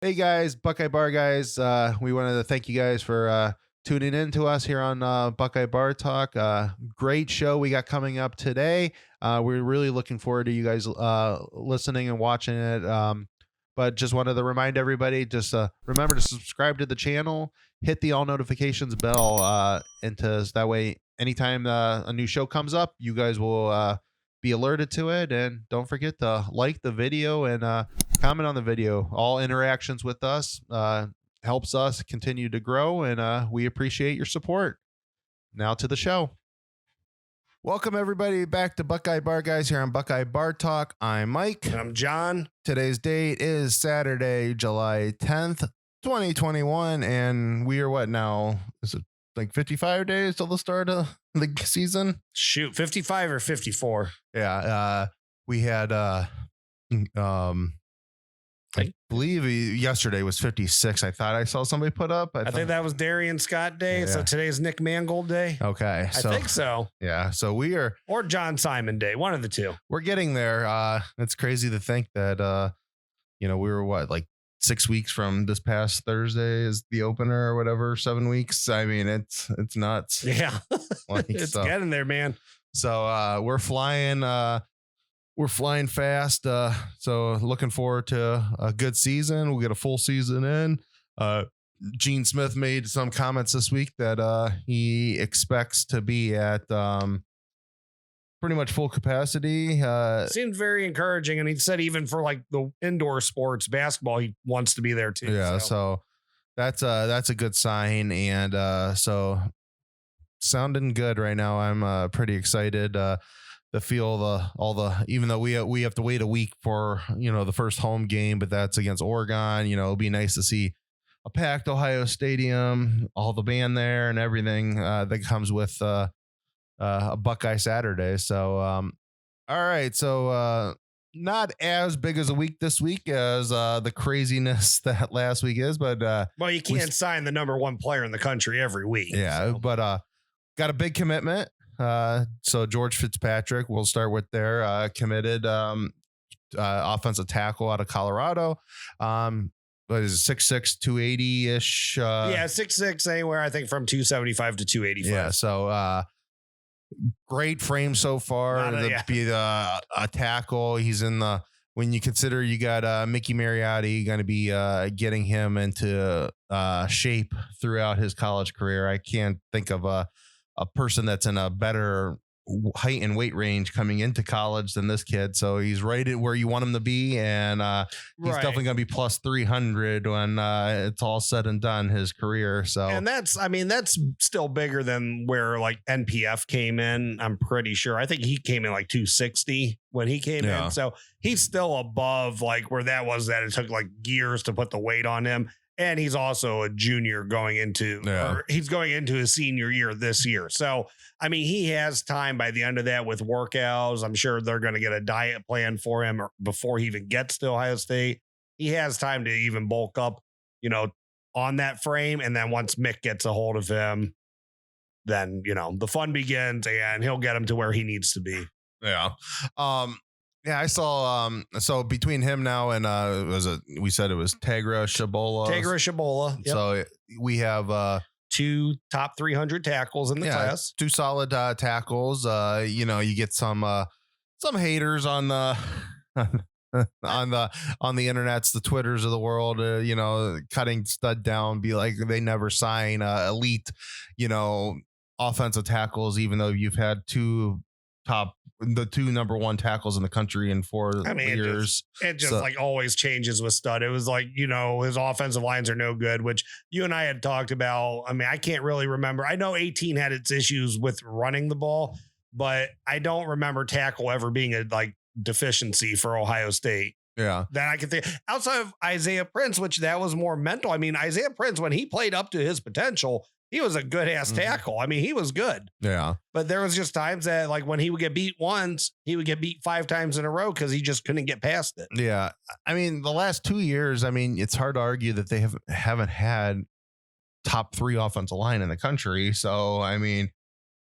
Hey guys, Buckeye Bar Guys. We wanted to thank you guys for tuning in to us here on Buckeye Bar Talk. Great show we got coming up today. We're really looking forward to you guys listening and watching it. But just wanted to remind everybody, just remember to subscribe to the channel, hit the all notifications bell, that way anytime a new show comes up, you guys will be alerted to it. And don't forget to like the video and comment on the video. All interactions with us helps us continue to grow, and we appreciate your support. Now to the show. Welcome everybody back to Buckeye Bar Guys here on Buckeye Bar Talk. I'm Mike. And I'm John. Today's date is Saturday, July 10th, 2021, and we are what now? Is it like 55 days till the start of the season? Shoot, 55 or 54. Yeah, we had I believe yesterday was 56. I thought I saw somebody put up. I think that was Darian Scott Day. Yeah. So today's Nick Mangold Day. Okay. I think so. Yeah. So we are. Or John Simon Day. One of the two. We're getting there. It's crazy to think that, we were like 6 weeks from this past Thursday is the opener or whatever, 7 weeks. I mean, it's nuts. Yeah. It's getting there, man. So we're flying. We're flying fast, so looking forward to a good season. We'll get a full season in. Gene Smith made some comments this week that he expects to be at pretty much full capacity. Seemed very encouraging, and he said even for like the indoor sports, basketball, he wants to be there too. Yeah, so that's a good sign, and so sounding good right now. I'm pretty excited. To feel even though we have to wait a week for the first home game, but that's against Oregon. It'll be nice to see a packed Ohio Stadium, all the band there, and everything that comes with a Buckeye Saturday. So all right, so not as big as a week this week as the craziness that last week is, but well, you can't sign the number one player in the country every week. Yeah, so. But got a big commitment. So George Fitzpatrick, we'll start with there, committed offensive tackle out of Colorado. What is it, 6'6", 280-ish? Yeah, 6'6", anywhere, I think from 275 to 285. Yeah, so great frame so far. Be a tackle. He's in the, when you consider you got Mickey Mariotti going to be getting him into shape throughout his college career. I can't think of a person that's in a better height and weight range coming into college than this kid. So he's right at where you want him to be. And he's definitely going to be plus 300 when it's all said and done, his career. So, and that's still bigger than where like NPF came in. I'm pretty sure. I think he came in like 260 when he came in. So he's still above like where that was, that it took like years to put the weight on him. And he's also a junior going into, or he's going into his senior year this year. So, I mean, he has time by the end of that with workouts. I'm sure they're going to get a diet plan for him before he even gets to Ohio State. He has time to even bulk up, on that frame. And then once Mick gets a hold of him, then, the fun begins and he'll get him to where he needs to be. Yeah. Yeah, I saw. So between him now and we said it was Tagra Shabola. Yep. So we have two top 300 tackles in the class. Two solid tackles. You get some haters on the on the internets, the Twitters of the world. Cutting stud down, be like they never sign elite, offensive tackles, even though you've had the two number one tackles in the country in 4 years. It just like always changes with stud. It was like, his offensive lines are no good, which you and I had talked about. I mean, I can't really remember. I know 18 had its issues with running the ball, but I don't remember tackle ever being a like deficiency for Ohio State. Yeah. That I can think outside of Isaiah Prince, which that was more mental. I mean, Isaiah Prince, when he played up to his potential, he was a good ass tackle. I mean, he was good. Yeah. But there was just times that like when he would get beat once, he would get beat 5 times in a row because he just couldn't get past it. Yeah. I mean, the last 2 years, I mean, it's hard to argue that they haven't had top 3 offensive line in the country. So, I mean,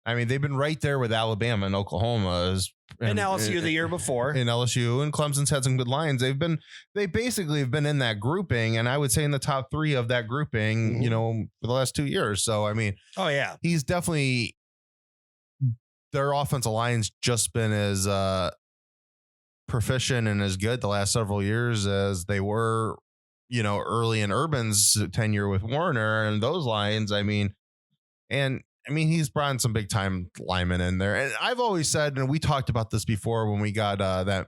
I mean, they've been right there with Alabama and Oklahoma and LSU the year before. In LSU, and Clemson's had some good lines. They basically have been in that grouping, and I would say in the top 3 of that grouping, for the last 2 years. So, I mean, he's definitely, their offensive line's just been as proficient and as good the last several years as they were, early in Urban's tenure with Warner and those lines. I mean, he's brought in some big time linemen in there. And I've always said, and we talked about this before when we got that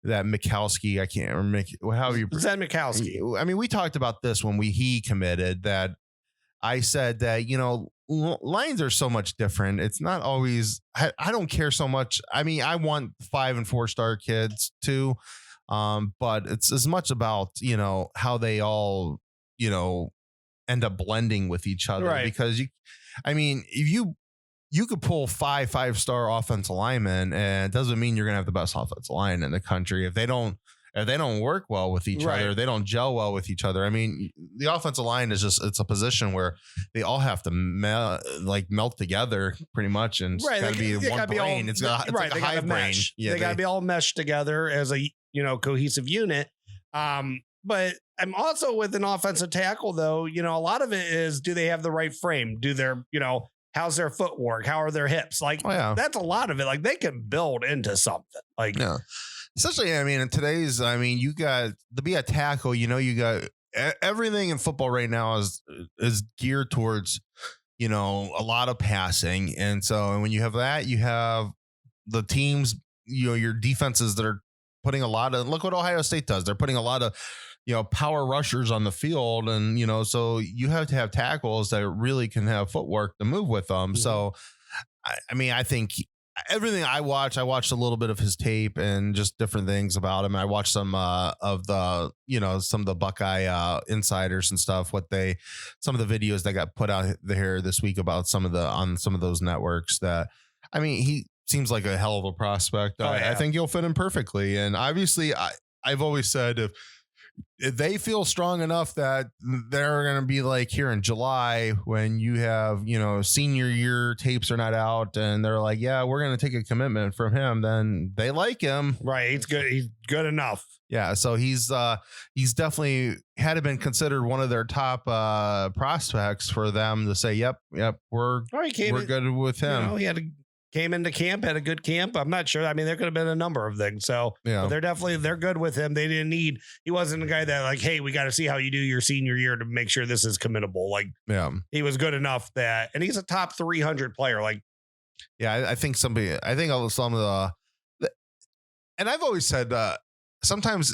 Mikowski. I can't remember how you Zed Mikowski. I mean, we talked about this when he committed, that I said that, lines are so much different. It's not always, I don't care so much. I mean, I want 5 and 4 star kids too. But it's as much about, how they all, end up blending with each other, right? Because if you could pull 5 5-star offensive linemen, and it doesn't mean you're going to have the best offensive line in the country. If they don't work well with each other, they don't gel well with each other. I mean, the offensive line is it's a position where they all have to melt together pretty much. And it's got to be one brain. It's like a hive brain. Yeah, they got to be all meshed together as a, cohesive unit. But I'm also with an offensive tackle, though, a lot of it is, do they have the right frame? Do their, how's their footwork? How are their hips? That's a lot of it. Like, they can build into something. Especially, in today's, you got to be a tackle, you got everything in football right now is geared towards, a lot of passing. And so when you have that, you have the teams, your defenses that are putting a lot of, look what Ohio State does. They're putting a lot of, power rushers on the field. And, so you have to have tackles that really can have footwork to move with them. Mm-hmm. So, I think everything I watched a little bit of his tape and just different things about him. I watched some of the, some of the Buckeye insiders and stuff, some of the videos that got put out there this week about on some of those networks that, he seems like a hell of a prospect. I think he'll fit in perfectly. And obviously I've always said, if they feel strong enough that they're going to be like here in July when you have, senior year tapes are not out and they're like, yeah, we're going to take a commitment from him, then they like him. Right. He's good. He's good enough. Yeah. So he's definitely had been considered one of their top prospects for them to say, yep, we're good with him. He came into camp, had a good camp. I'm not sure. There could have been a number of things. So they're good with him. He wasn't a guy that like, hey, we got to see how you do your senior year to make sure this is committable. He was good enough and he's a top 300 player. I think some of the, and I've always said, sometimes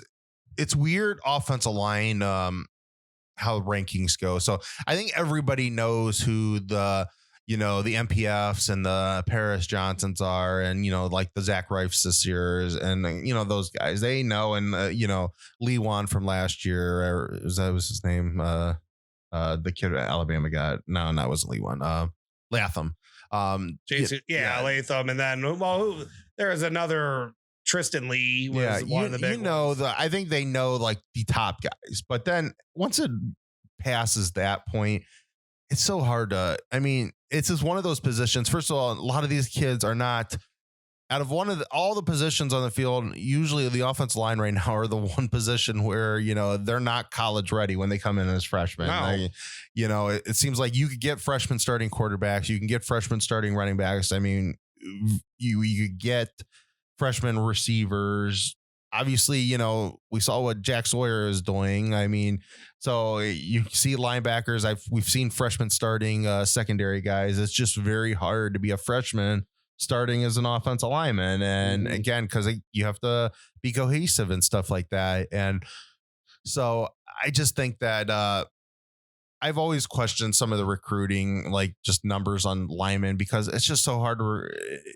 it's weird offensive line, how rankings go. So I think everybody knows who the MPFs and the Paris Johnsons are, and, like the Zach Reifs this year and, those guys, they know. And, Lee Wan from last year, that was his name. The kid at Alabama got, no, that wasn't Lee Wan. Latham. Latham. And then, there is another Tristan Lee was one of the big ones. I think they know like the top guys, but then once it passes that point, it's so hard to, it's just one of those positions. First of all, a lot of these kids are not out of all the positions on the field. Usually the offensive line right now are the one position where, they're not college ready when they come in as freshmen. No. It seems like you could get freshmen starting quarterbacks. You can get freshmen starting running backs. You could get freshman receivers. Obviously, we saw what Jack Sawyer is doing. So you see linebackers. We've seen freshmen starting secondary guys. It's just very hard to be a freshman starting as an offensive lineman. And again, because you have to be cohesive and stuff like that. And so I just think that I've always questioned some of the recruiting, like just numbers on linemen, because it's just so hard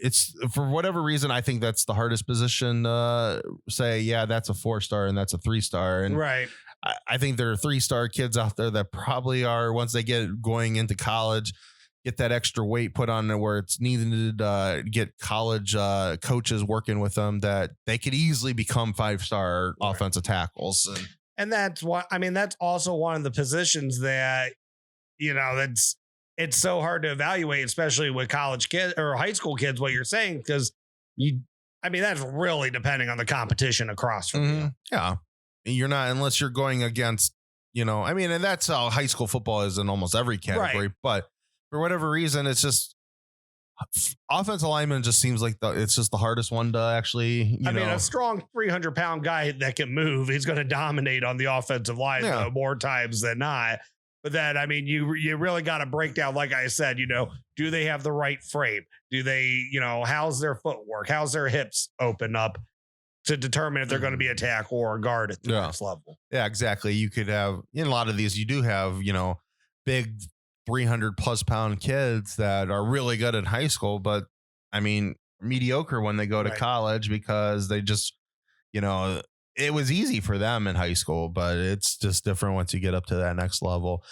it's for whatever reason. I think that's the hardest position to say, yeah, that's a 4-star and that's a 3-star. And right. I think there are 3-star kids out there that probably are, once they get going into college, get that extra weight put on it where it's needed to get college coaches working with them, that they could easily become 5-star offensive tackles. And that's what, that's also one of the positions that, that's it's so hard to evaluate, especially with college kids or high school kids, what you're saying, because that's really depending on the competition across from you. Yeah. You're not, unless you're going against, and that's how high school football is in almost every category. Right. But for whatever reason, it's just offensive lineman just seems like it's just the hardest one to actually, a strong 300-pound guy that can move, he's going to dominate on the offensive line though, more times than not. But then, you really got to break down, like I said, do they have the right frame? Do they, how's their footwork? How's their hips open up to determine if they're going to be a tackle or a guard at the next level? Yeah, exactly. You could have, in a lot of these, you do have, big 300 plus pound kids that are really good in high school, but mediocre when they go to college because they just, it was easy for them in high school, but it's just different once you get up to that next level.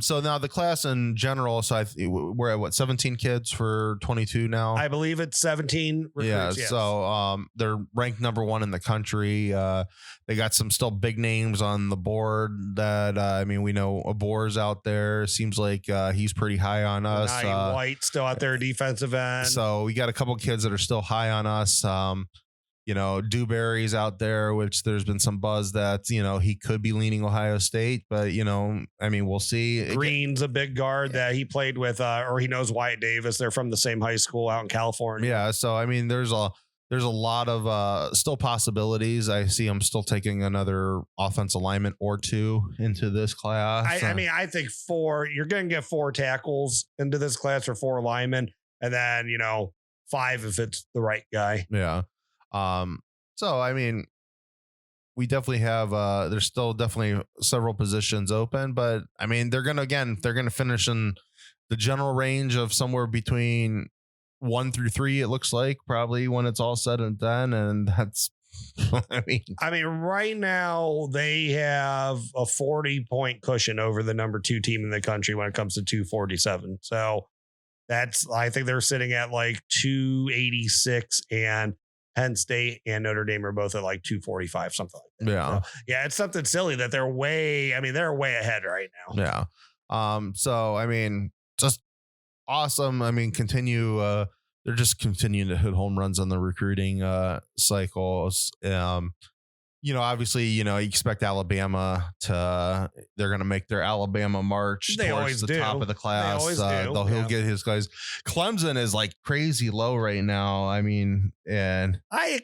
So now the class in general, so we're at 17 kids for 22 now. I believe it's 17 recruits. Yeah. Yes. So they're ranked number 1 in the country. They got some still big names on the board that, we know Abor's out there. Seems like he's pretty high on us. White still out there, defensive end. So we got a couple kids that are still high on us. Dewberry's out there, which there's been some buzz that, he could be leaning Ohio State, but, we'll see. Green's a big guard that he played with, or he knows Wyatt Davis. They're from the same high school out in California. Yeah. So, there's a lot of still possibilities. I see him still taking another offensive lineman or 2 into this class. I think 4, you're going to get 4 tackles into this class or 4 linemen, and then, 5 if it's the right guy. Yeah. So, we definitely have, there's still definitely several positions open, but they're going to finish in the general range of somewhere between 1 through 3. It looks like probably when it's all said and done. And that's, right now they have a 40-point cushion over the number 2 team in the country when it comes to 247. So I think they're sitting at like 286, and Penn State and Notre Dame are both at like 245, something like that. Yeah. So, it's something silly that they're way ahead right now. Yeah. So, just awesome. Continue. They're just continuing to hit home runs on the recruiting cycles. Obviously, you expect Alabama they're going to make their Alabama march towards the top of the class. He'll get his guys. Clemson is like crazy low right now. And I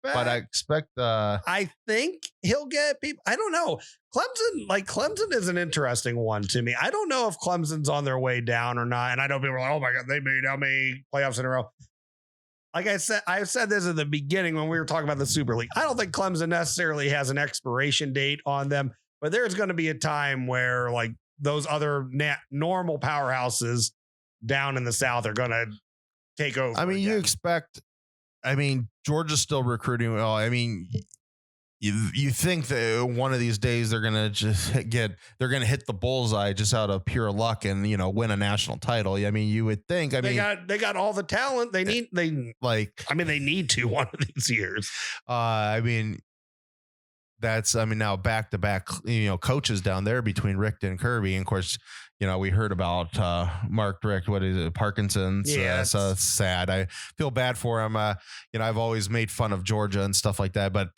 expect, I think he'll get people. I don't know. Clemson is an interesting one to me. I don't know if Clemson's on their way down or not. And I know people are like, oh my God, they made how many playoffs in a row? Like I said this at the beginning when we were talking about the Super League. I don't think Clemson necessarily has an expiration date on them, but there's going to be a time where like those other normal powerhouses down in the South are going to take over. You expect, Georgia's still recruiting. Well, you think that one of these days they're going to just hit the bullseye just out of pure luck and, win a national title. You would think, they got all the talent they need. They need to one of these years. That's, now back to back, coaches down there between Richt and Kirby. And of course, we heard about Mark Richt, what is it, Parkinson's. Yeah, so it's sad. I feel bad for him. I've always made fun of Georgia and stuff like that. But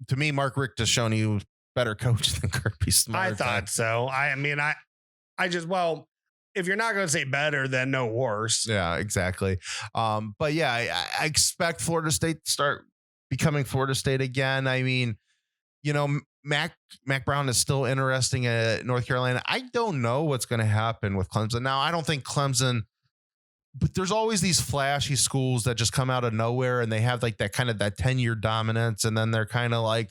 to me, Mark Richt has shown he was better coach than Kirby Smart. I thought so. If you're not going to say better, then no worse. Yeah, exactly. But yeah, I expect Florida State to start becoming Florida State again. Mac Brown is still interesting at North Carolina. I don't know what's going to happen with Clemson. Now, I don't think Clemson, but there's always these flashy schools that just come out of nowhere and they have like that kind of that 10-year dominance. And then they're kind of like,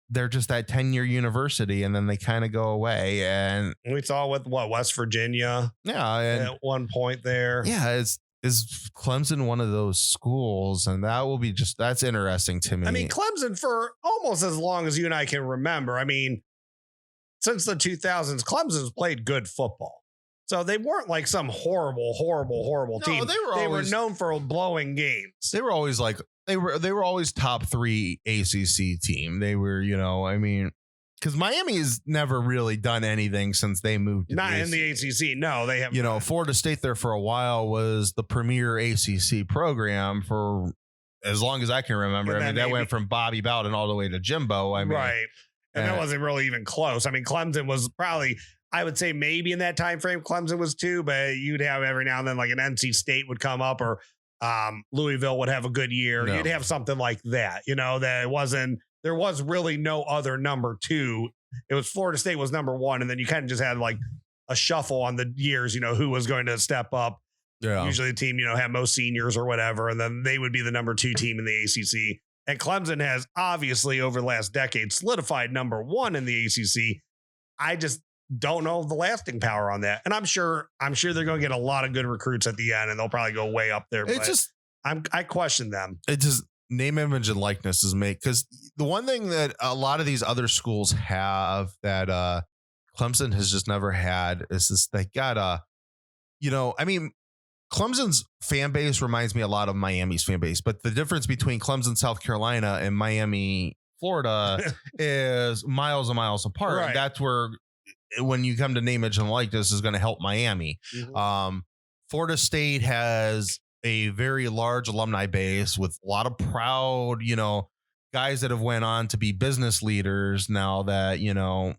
they're just that 10-year university and then they kind of go away. And we saw with West Virginia. Yeah. And at one point there. Yeah. Is Clemson one of those schools? And that will be that's interesting to me. Clemson for almost as long as you and I can remember. Since the 2000s, Clemson's played good football. So they weren't like some horrible team. They were known for blowing games. They were always like, they were always top 3 ACC team. They were, because Miami has never really done anything since they moved. Not in the ACC. No, they have. You know, Florida State there for a while was the premier ACC program for as long as I can remember. I mean, that went from Bobby Bowden all the way to Jimbo. I mean, right. And that wasn't really even close. I mean, Clemson was probably, I would say maybe in that time frame, Clemson was 2, but you'd have every now and then like an NC State would come up, or Louisville would have a good year. You'd have something like that, you know, that it wasn't, there was really no other number 2. It was Florida State was number 1. And then you kind of just had like a shuffle on the years, you know, who was going to step up. Yeah. Usually the team, you know, had most seniors or whatever. And then they would be the number 2 team in the ACC. And Clemson has obviously over the last decade solidified number 1 in the ACC. I just don't know the lasting power on that. And I'm sure they're going to get a lot of good recruits at the end and they'll probably go way up there. I question them. It just name, image, and likeness is made, because the one thing that a lot of these other schools have that Clemson has just never had is this. They got you know, I mean, Clemson's fan base reminds me a lot of Miami's fan base, but the difference between Clemson, South Carolina, and Miami, Florida is miles and miles apart. Right. That's where, when you come to name, image, and likeness, is going to help Miami. Mm-hmm. Florida State has a very large alumni base with a lot of proud, you know, guys that have went on to be business leaders now that, you know,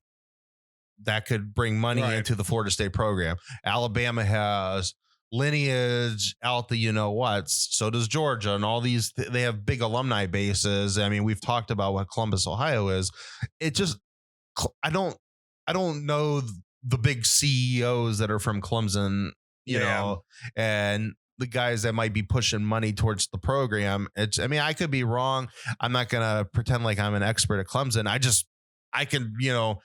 that could bring money into the Florida State program. Alabama has lineage out the, you know what, so does Georgia, and all these, they have big alumni bases. I mean, we've talked about what Columbus, Ohio is. It just, I don't know the big CEOs that are from Clemson, you know, and the guys that might be pushing money towards the program. I mean, I could be wrong. I'm not going to pretend like I'm an expert at Clemson. I can, you know,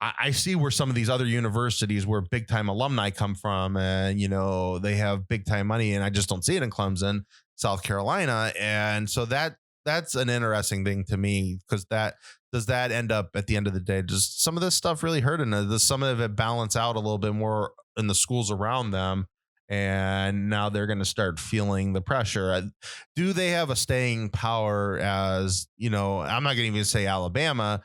I see where some of these other universities where big time alumni come from, and, you know, they have big time money, and I just don't see it in Clemson, South Carolina. And so that's an interesting thing to me, because does that end up at the end of the day, does some of this stuff really hurt? And does some of it balance out a little bit more in the schools around them? And now they're going to start feeling the pressure. Do they have a staying power as, you know, I'm not going to even say Alabama.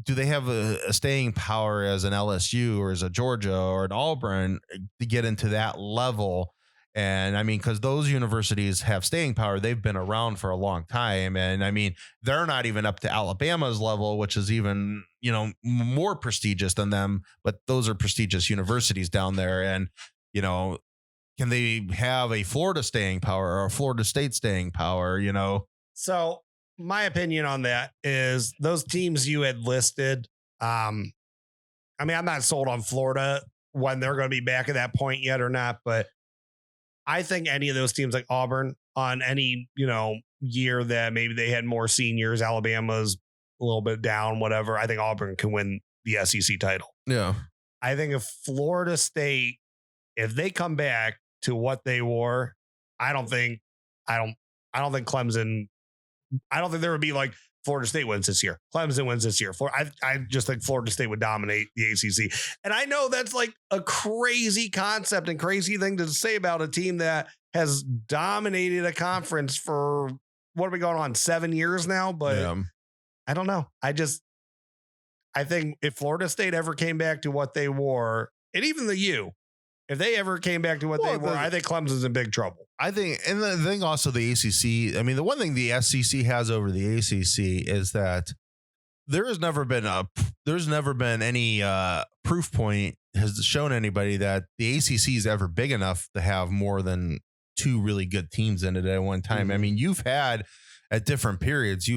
Do they have a staying power as an LSU or as a Georgia or an Auburn to get into that level? And I mean, because those universities have staying power, they've been around for a long time. And I mean, they're not even up to Alabama's level, which is even, you know, more prestigious than them. But those are prestigious universities down there. And, you know, can they have a Florida staying power or a Florida State staying power, you know? So my opinion on that is those teams you had listed. I mean, I'm not sold on Florida when they're going to be back at that point yet or not, but I think any of those teams like Auburn on any, you know, year that maybe they had more seniors, Alabama's a little bit down, whatever. I think Auburn can win the SEC title. Yeah. I think if Florida State, if they come back to what they were, I don't think Clemson, I don't think there would be like Florida State wins this year, Clemson wins this year. I just think Florida State would dominate the ACC. And I know that's like a crazy concept and crazy thing to say about a team that has dominated a conference for, what are we going on, 7 years now? But I don't know. I think if Florida State ever came back to what they were, and even the U, if they ever came back to what they were, I think Clemson's in big trouble. I think, and the thing also, the ACC, I mean, the one thing the SEC has over the ACC is that there's never been any proof point has shown anybody that the ACC is ever big enough to have more than 2 really good teams in it at one time. Mm-hmm. I mean, you've had at different periods,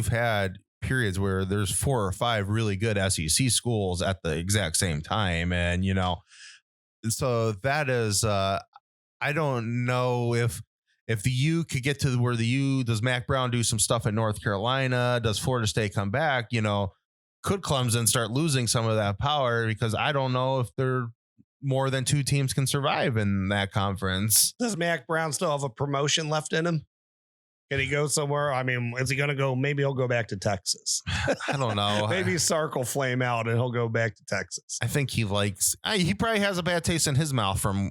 periods where there's 4 or 5 really good SEC schools at the exact same time. And, you know, so that is, I don't know if the U could get to where the U, does Mac Brown do some stuff at North Carolina? Does Florida State come back? You know, could Clemson start losing some of that power? Because I don't know if they're more than 2 teams can survive in that conference. Does Mac Brown still have a promotion left in him? Can he go somewhere? I mean, is he going to go? Maybe he'll go back to Texas. I don't know. Maybe Sark will flame out and he'll go back to Texas. I think he probably has a bad taste in his mouth from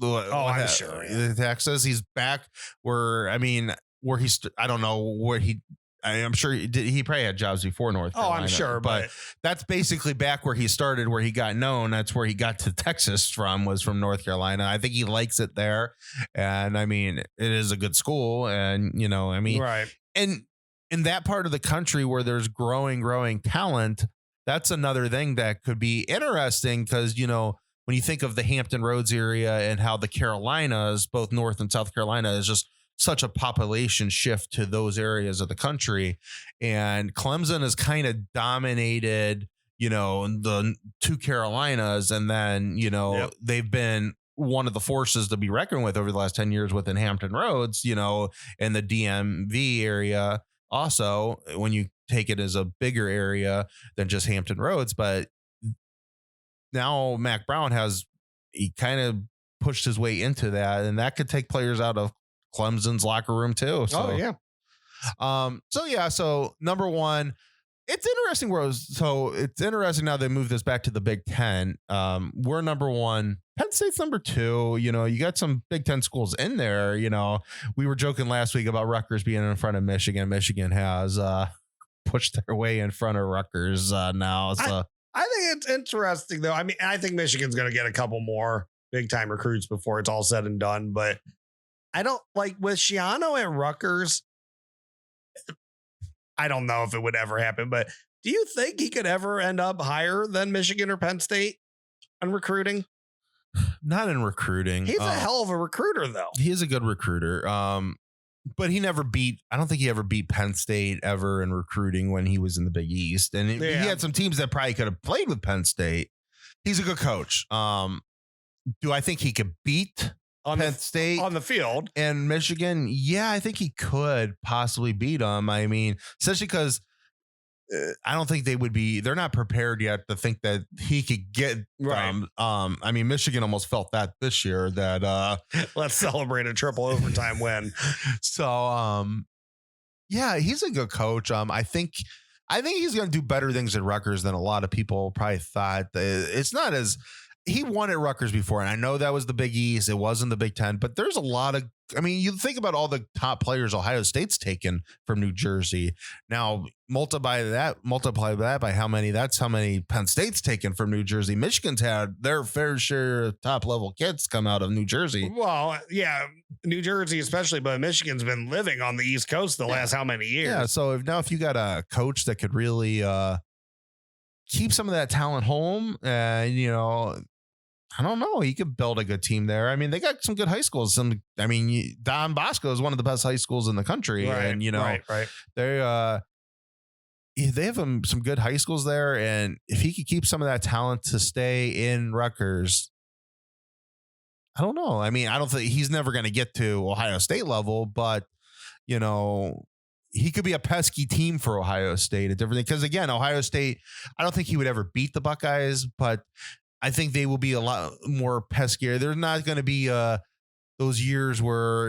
I'm sure. Texas. He's back where, I mean, where he's, I don't know where he, I'm sure he probably had jobs before North Carolina. Oh, I'm sure, but that's basically back where he started, where he got known. That's where he got to Texas was from North Carolina. I think he likes it there, and I mean, it is a good school, and I mean, right. And in that part of the country where there's growing talent, that's another thing that could be interesting because when you think of the Hampton Roads area and how the Carolinas, both North and South Carolina, is just such a population shift to those areas of the country. And Clemson has kind of dominated, the two Carolinas. And then, they've been one of the forces to be reckoned with over the last 10 years within Hampton Roads, in the DMV area. Also, when you take it as a bigger area than just Hampton Roads, but now Mac Brown he kind of pushed his way into that, and that could take players out of Clemson's locker room too. So, So number one, it's interesting. So it's interesting now they move this back to the Big Ten. We're number one. Penn State's number two. You got some Big Ten schools in there. We were joking last week about Rutgers being in front of Michigan. Michigan has pushed their way in front of Rutgers now. So I think it's interesting though. I mean, I think Michigan's going to get a couple more big time recruits before it's all said and done, but I don't like with Schiano at Rutgers. I don't know if it would ever happen, but do you think he could ever end up higher than Michigan or Penn State on recruiting? Not in recruiting. He's a hell of a recruiter, though. He is a good recruiter. But he never I don't think he ever beat Penn State ever in recruiting when he was in the Big East. And he had some teams that probably could have played with Penn State. He's a good coach. Do I think he could beat Penn State on the field and Michigan? Yeah, I think he could possibly beat them. I mean, especially because I don't think they're not prepared yet to think that he could get them. I mean, Michigan almost felt that this year that let's celebrate a triple overtime win. So, yeah, he's a good coach. I think he's going to do better things at Rutgers than a lot of people probably thought. It's not as he won at Rutgers before, and I know that was the Big East. It wasn't the Big Ten, but there's a lot of, I mean, you think about all the top players Ohio State's taken from New Jersey. Now, multiply that by how many, that's how many Penn State's taken from New Jersey. Michigan's had their fair share of top level kids come out of New Jersey. Well, yeah, New Jersey especially, but Michigan's been living on the East Coast the last how many years? Yeah, so if you got a coach that could really keep some of that talent home, and I don't know. He could build a good team there. I mean, they got some good high schools. Don Bosco is one of the best high schools in the country, right, and right. They have some good high schools there. And if he could keep some of that talent to stay in Rutgers, I don't know. I mean, I don't think he's never going to get to Ohio State level, but he could be a pesky team for Ohio State. A different thing, because again, Ohio State, I don't think he would ever beat the Buckeyes, but I think they will be a lot more peskier. There's not going to be those years where,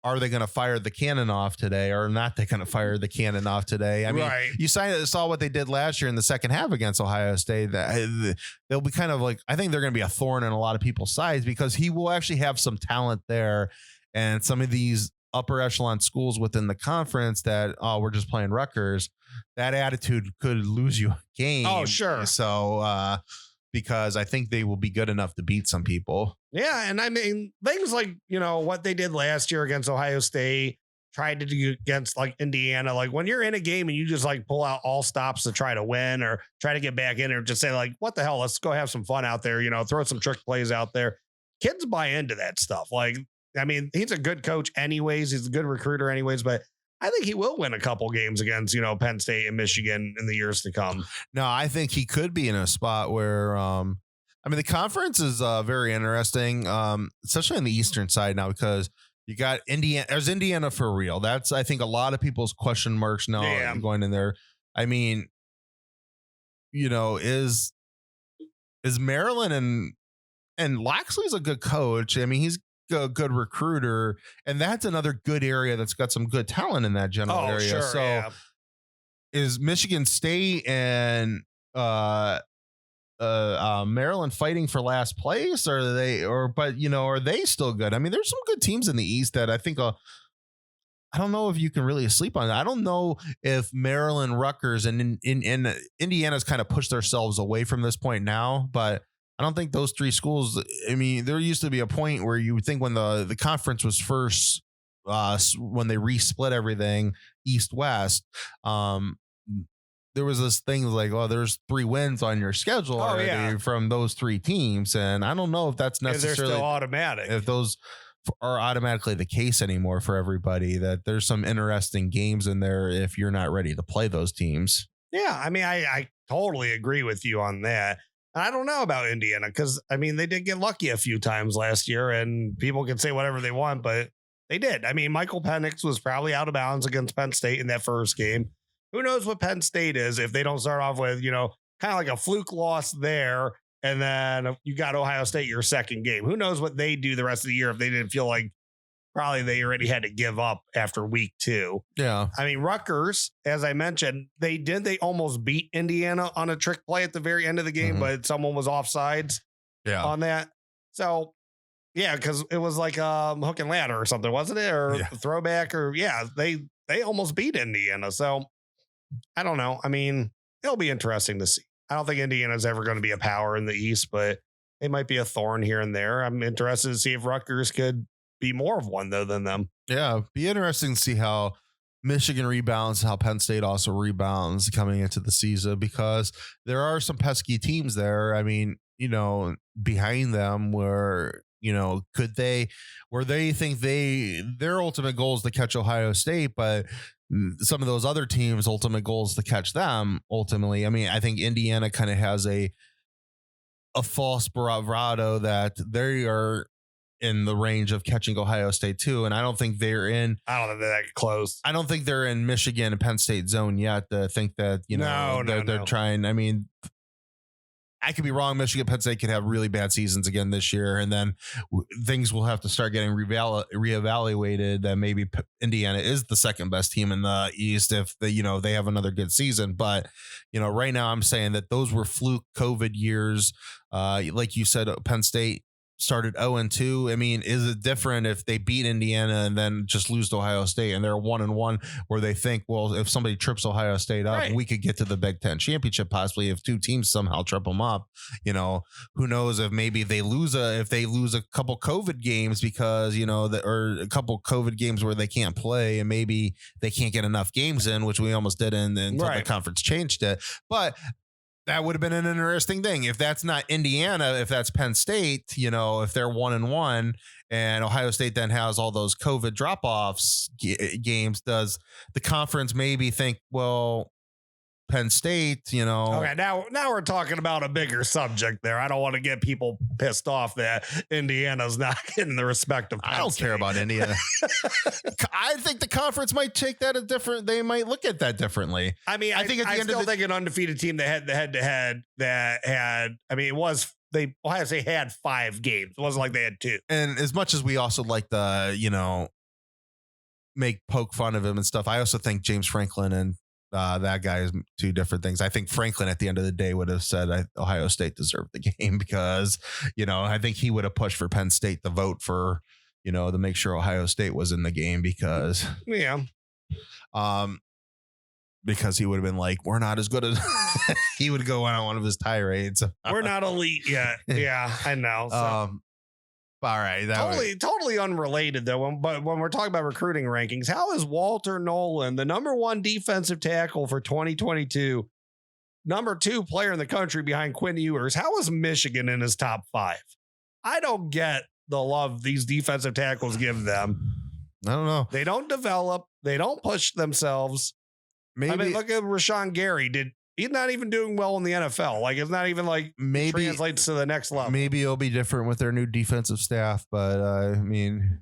are they going to fire the cannon off today or not? They going to fire the cannon off today. I mean, you saw what they did last year in the second half against Ohio State. They'll be kind of like, I think they're going to be a thorn in a lot of people's sides because he will actually have some talent there. And some of these upper echelon schools within the conference that, we're just playing Rutgers, that attitude could lose you a game. Oh, sure. So, because I think they will be good enough to beat some people. Yeah. And I mean, things like, what they did last year against Ohio State, tried to do against like Indiana, like when you're in a game and you just like pull out all stops to try to win or try to get back in or just say like, what the hell, let's go have some fun out there, throw some trick plays out there. Kids buy into that stuff. Like, I mean, he's a good coach anyways. He's a good recruiter anyways, but I think he will win a couple games against, Penn State and Michigan in the years to come. No, I think he could be in a spot where, the conference is very interesting, especially on the Eastern side now, because you got Indiana. There's Indiana for real. That's, I think, a lot of people's question marks now going in there. I mean, is Maryland and Loxley's a good coach. I mean, he's a good recruiter, and that's another good area that's got some good talent in that general area. Sure, so is Michigan State and Maryland fighting for last place, or are they still good? I mean, there's some good teams in the East that I think I don't know if you can really sleep on that. I don't know if Maryland, Rutgers, and in Indiana's kind of pushed themselves away from this point now, but I don't think those three schools. I mean, there used to be a point where you would think when the conference was first, when they resplit everything East West, there was this thing like, oh, there's 3 wins on your schedule already from those 3 teams, and I don't know if that's necessarily they're still automatic. If those are automatically the case anymore for everybody, that there's some interesting games in there if you're not ready to play those teams. Yeah, I mean, I totally agree with you on that. I don't know about Indiana because, I mean, they did get lucky a few times last year, and people can say whatever they want, but they did. I mean, Michael Penix was probably out of bounds against Penn State in that first game. Who knows what Penn State is if they don't start off with, kind of like a fluke loss there, and then you got Ohio State your second game. Who knows what they do the rest of the year if they didn't feel like probably they already had to give up after week 2. Yeah. I mean, Rutgers, as I mentioned, they almost beat Indiana on a trick play at the very end of the game, but someone was offsides on that. So, yeah, because it was like hook and ladder or something, wasn't it? Or throwback or, they almost beat Indiana. So, I don't know. I mean, it'll be interesting to see. I don't think Indiana's ever going to be a power in the East, but they might be a thorn here and there. I'm interested to see if Rutgers could be more of one, though, than them. Yeah, be interesting to see how Michigan rebounds, how Penn State also rebounds coming into the season, because there are some pesky teams there. I mean, behind them where, could they, where they think their ultimate goal is to catch Ohio State, but some of those other teams' ultimate goal is to catch them ultimately. I mean, I think Indiana kind of has a false bravado that they are in the range of catching Ohio State too. And I don't think they're that close. I don't think they're in Michigan and Penn State zone yet to think that, they're trying. I mean, I could be wrong. Michigan, Penn State could have really bad seasons again this year, and then things will have to start getting reevaluated. That maybe Indiana is the second best team in the East if they have another good season. But right now I'm saying that those were fluke COVID years. Like you said, Penn State started 0-2. I mean, is it different if they beat Indiana and then just lose to Ohio State and they're 1-1, where they think, well, if somebody trips Ohio State up, we could get to the Big Ten championship possibly if 2 teams somehow trip them up. Who knows if maybe they lose a couple COVID games because or a couple COVID games where they can't play and maybe they can't get enough games in, which we almost did until the conference changed it. But that would have been an interesting thing. If that's not Indiana, if that's Penn State, if they're 1-1 and Ohio State then has all those COVID drop-offs games, does the conference maybe think, well, Penn State, Okay, now we're talking about a bigger subject there. I don't want to get people pissed off that Indiana's not getting the respect of Penn I don't State. care about Indiana. I think the conference might take that they might look at that differently. I mean, I think think an undefeated team that had the head-to-head that had, I mean, Ohio State had 5 games. It wasn't like they had 2. And as much as we also like the, poke fun of him and stuff, I also think James Franklin and that guy is 2 different things. I think Franklin at the end of the day would have said Ohio State deserved the game because, I think he would have pushed for Penn State to vote for, to make sure Ohio State was in the game because, because he would have been like, we're not as good as he would go on one of his tirades. We're not elite yet. Yeah, I know. So. All right. Totally unrelated though. But when we're talking about recruiting rankings, how is Walter Nolan the number 1 defensive tackle for 2022? Number 2 player in the country behind Quinn Ewers. How is Michigan in his top 5? I don't get the love these defensive tackles give them. I don't know. They don't develop. They don't push themselves. Maybe. I mean, look at Rashawn Gary. He's not even doing well in the NFL. Like, it's not even like maybe translates to the next level. Maybe it'll be different with their new defensive staff, but I mean,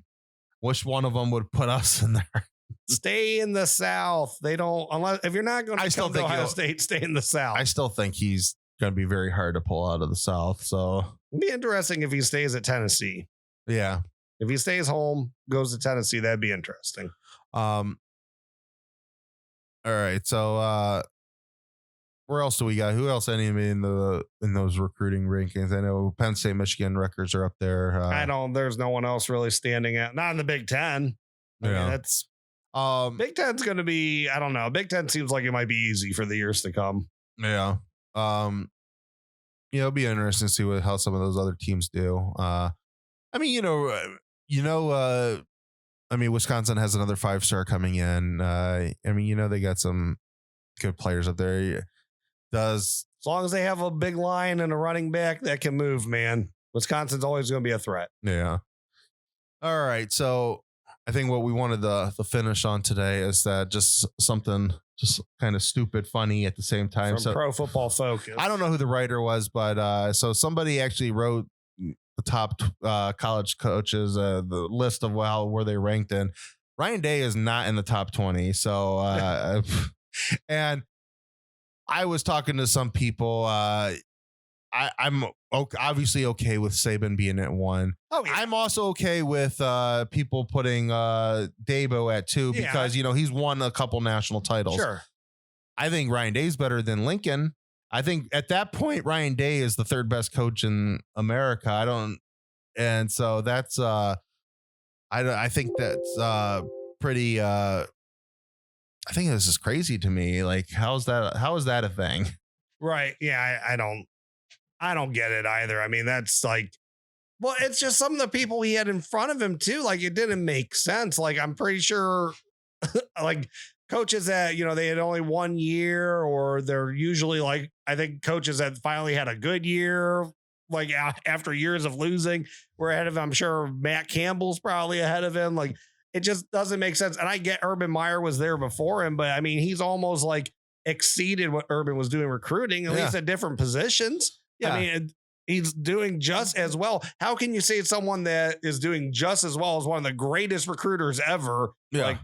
which one of them would put us in there? Stay in the South. They don't, unless if you're not going to come to Ohio State, stay in the South. I still think he's going to be very hard to pull out of the South. So it'd be interesting if he stays at Tennessee. Yeah. If he stays home, goes to Tennessee, that'd be interesting. All right. So, where else do we got? Who else? Anybody in those recruiting rankings? I know Penn State, Michigan, Rutgers are up there. There's no one else really standing out. Not in the Big Ten. I mean, Big Ten's going to be, I don't know. Big Ten seems like it might be easy for the years to come. Yeah. It'll be interesting to see how some of those other teams do. I mean, Wisconsin has another 5-star coming in. I mean, they got some good players up there. As long as they have a big line and a running back that can move, man, Wisconsin's always going to be a threat. Yeah. All right. So I think what we wanted to finish on today is that just something just kind of stupid, funny at the same time. From Pro Football Focus. I don't know who the writer was, but so somebody actually wrote the top college coaches, the list of where they ranked in. Ryan Day is not in the top 20. So, and I was talking to some people. I'm obviously okay with Saban being at 1. Oh, yeah. I'm also okay with people putting Dabo at 2 because, he's won a couple national titles. Sure. I think Ryan Day's better than Lincoln. I think at that point, Ryan Day is the 3rd best coach in America. And so that's I think that's pretty. I think this is crazy to me. Like, how is that a thing? Right. Yeah. I don't get it either. I mean, that's like, well, it's just some of the people he had in front of him too. Like, it didn't make sense. Like, I'm pretty sure like coaches that, they had only 1 year, or they're usually like, I think coaches that finally had a good year, like after years of losing, were ahead of him. I'm sure Matt Campbell's probably ahead of him. Like, it just doesn't make sense. And I get Urban Meyer was there before him, but I mean, he's almost like exceeded what Urban was doing recruiting, at least at different positions. Yeah. I mean, he's doing just as well. How can you say someone that is doing just as well as one of the greatest recruiters ever? Yeah.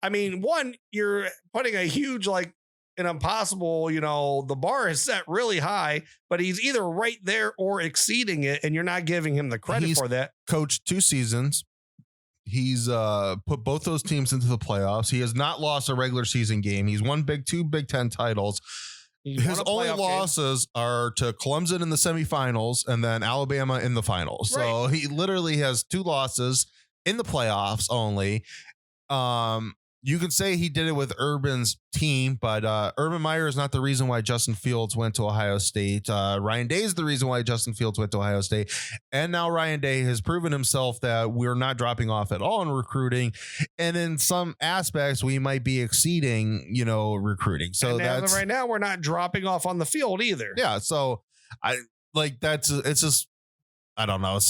I mean, one, you're putting a huge, like, an impossible, the bar is set really high, but he's either right there or exceeding it, and you're not giving him the credit for that. Coached 2 seasons. He's put both those teams into the playoffs. He has not lost a regular season game. He's won 2 Big Ten titles. His only losses are to Clemson in the semifinals and then Alabama in the finals. Right. So he literally has 2 losses in the playoffs only. You can say he did it with Urban's team, but Urban Meyer is not the reason why Justin Fields went to Ohio State. Ryan Day is the reason why Justin Fields went to Ohio State. And now Ryan Day has proven himself that we're not dropping off at all in recruiting. And in some aspects, we might be exceeding, recruiting. So that's right now, we're not dropping off on the field either. Yeah. So it's just, I don't know.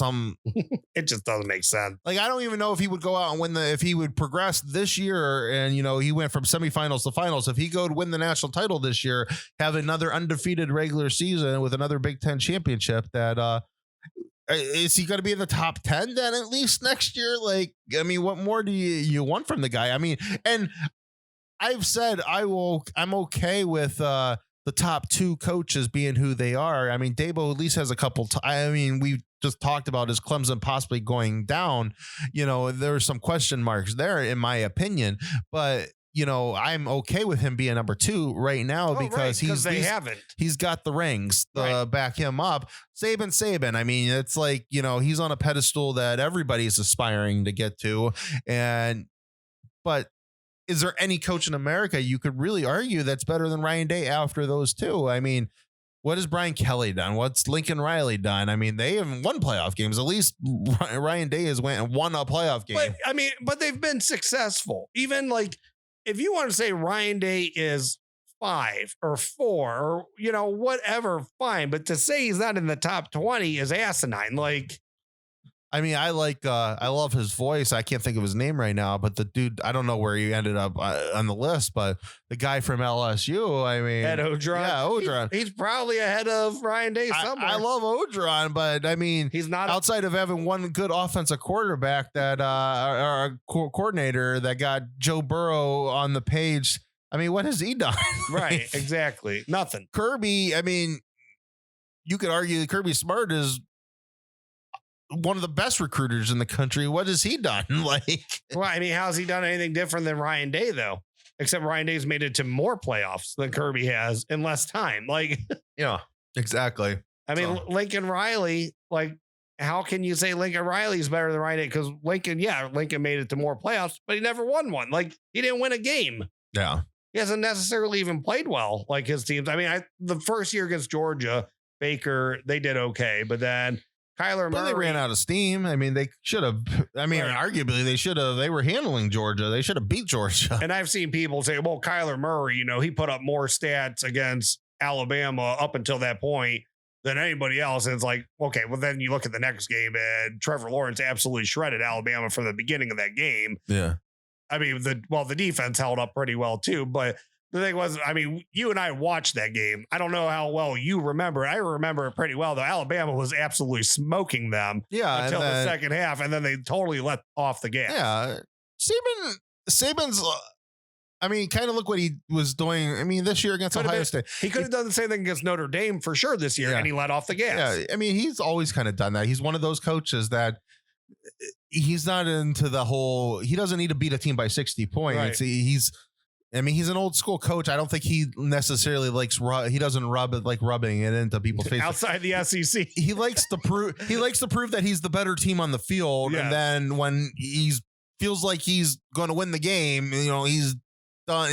It just doesn't make sense. Like, I don't even know if he would go out and win if he would progress this year. And, he went from semifinals to finals. If he go to win the national title this year, have another undefeated regular season with another Big Ten championship, that is he going to be in the top 10 then at least next year? Like, I mean, what more do you want from the guy? I mean, and I've said I'm okay with, the top 2 coaches being who they are. I mean, Dabo at least has a couple. We just talked about his Clemson possibly going down. There are some question marks there, in my opinion. But I'm okay with him being number 2 right now because he's got the rings to back him up. Saban. I mean, it's like he's on a pedestal that everybody's aspiring to get to, but. Is there any coach in America you could really argue that's better than Ryan Day after those 2? I mean, what has Brian Kelly done? What's Lincoln Riley done? I mean, they haven't won playoff games. At least Ryan Day has won a playoff game. But they've been successful. Even like, if you want to say Ryan Day is 5 or 4 or, whatever, fine. But to say he's not in the top 20 is asinine. Like, I mean, I love his voice. I can't think of his name right now, but the dude, I don't know where he ended up on the list, but the guy from LSU, I mean, Ed Odron. Yeah, Odron. He's probably ahead of Ryan Day somewhere. I love Odron, but I mean, he's not outside of having one good offensive quarterback that, or a coordinator that got Joe Burrow on the page. I mean, what has he done? Right. Exactly. Nothing. Kirby. I mean, you could argue that Kirby Smart is one of the best recruiters in the country. What has he done? Well, I mean, how's he done anything different than Ryan Day though? Except Ryan Day's made it to more playoffs than Kirby has in less time. Yeah, exactly. I mean, Lincoln Riley, how can you say Lincoln Riley's better than Ryan Day? Because Lincoln made it to more playoffs, but he never won one. Like, he didn't win a game. Yeah. He hasn't necessarily even played well like his teams. I mean, the first year against Georgia, Baker, they did okay, but then Kyler Murray. They ran out of steam. I mean, they should have. I mean, arguably, they should have. They were handling Georgia. They should have beat Georgia. And I've seen people say, well, Kyler Murray, he put up more stats against Alabama up until that point than anybody else. And it's like, okay, well, then you look at the next game and Trevor Lawrence absolutely shredded Alabama from the beginning of that game. Yeah. I mean, the defense held up pretty well too, but the thing was, I mean, you and I watched that game. I don't know how well you remember. I remember it pretty well, though. Alabama was absolutely smoking them until the second half, and then they totally let off the gas. Yeah. Saban's, I mean, kind of look what he was doing. I mean, this year against Ohio State. He could have done the same thing against Notre Dame for sure this year, and he let off the gas. Yeah. I mean, he's always kind of done that. He's one of those coaches that he's not into the whole, he doesn't need to beat a team by 60 points. Right. He's an old school coach. I don't think he necessarily likes, he doesn't rubbing it into people's faces. Outside the SEC. He likes to prove that he's the better team on the field. Yes. And then when feels like he's going to win the game, he's done.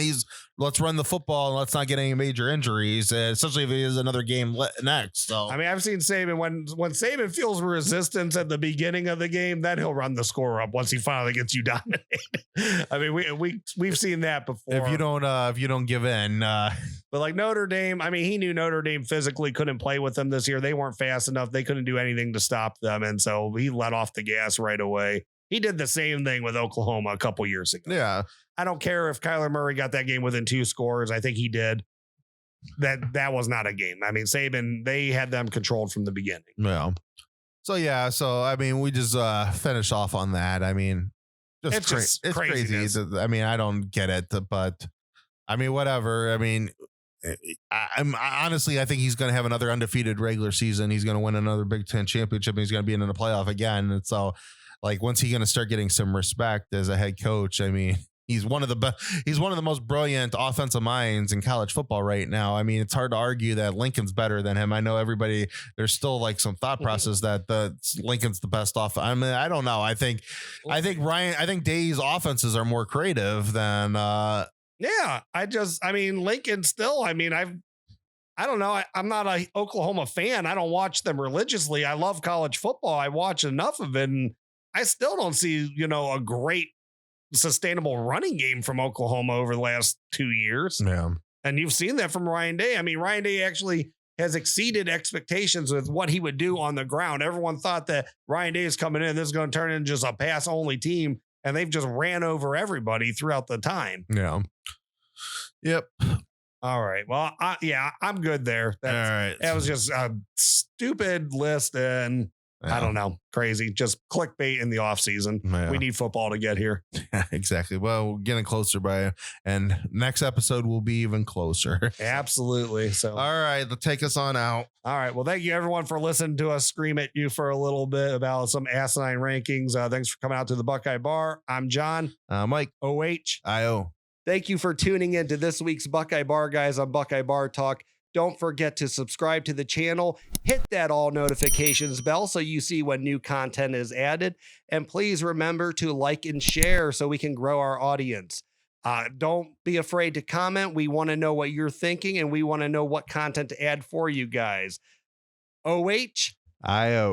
Let's run the football and let's not get any major injuries, especially if he has another game next. So I mean, I've seen Saban when Saban feels resistance at the beginning of the game, then he'll run the score up once he finally gets you dominated. I mean, we've seen that before. If you don't give in, but like Notre Dame, I mean, he knew Notre Dame physically couldn't play with them this year. They weren't fast enough. They couldn't do anything to stop them, and so he let off the gas right away. He did the same thing with Oklahoma a couple years ago. Yeah. I don't care if Kyler Murray got that game within 2 scores. I think he did. That was not a game. I mean, Saban, they had them controlled from the beginning. Yeah. So I mean, we just finished off on that. I mean, it's crazy. I mean, I don't get it, but I mean, whatever. I mean, I think he's going to have another undefeated regular season. He's going to win another Big Ten championship. And he's going to be in the playoff again. And so, like, when's he going to start getting some respect as a head coach? I mean, he's one of the most brilliant offensive minds in college football right now. I mean, it's hard to argue that Lincoln's better than him. I know there's still like some thought process that Lincoln's the best off. I mean, I don't know. I think Day's offenses are more creative than Lincoln still, I mean, I don't know. I'm not a Oklahoma fan. I don't watch them religiously. I love college football. I watch enough of it, and I still don't see, a great sustainable running game from Oklahoma over the last 2 years. Yeah. And you've seen that from Ryan Day. I mean, Ryan Day actually has exceeded expectations with what he would do on the ground. Everyone thought that Ryan Day is coming in. This is going to turn into just a pass only team. And they've just ran over everybody throughout the time. Yeah. Yep. All right. Well, I'm good there. All right. That was just a stupid list. And I don't know. Crazy. Just clickbait in the off season. Yeah. We need football to get here. Yeah, exactly. Well, we're getting closer and next episode will be even closer. Absolutely. So, all right, take us on out. All right. Well, thank you everyone for listening to us scream at you for a little bit about some asinine rankings. Thanks for coming out to the Buckeye Bar. I'm John. Mike. OH. IO. Thank you for tuning in to this week's Buckeye Bar Guys on Buckeye Bar Talk. Don't forget to subscribe to the channel, hit that all notifications bell so you see when new content is added. And please remember to like and share so we can grow our audience. Don't be afraid to comment. We want to know what you're thinking and we want to know what content to add for you guys. OH. IO.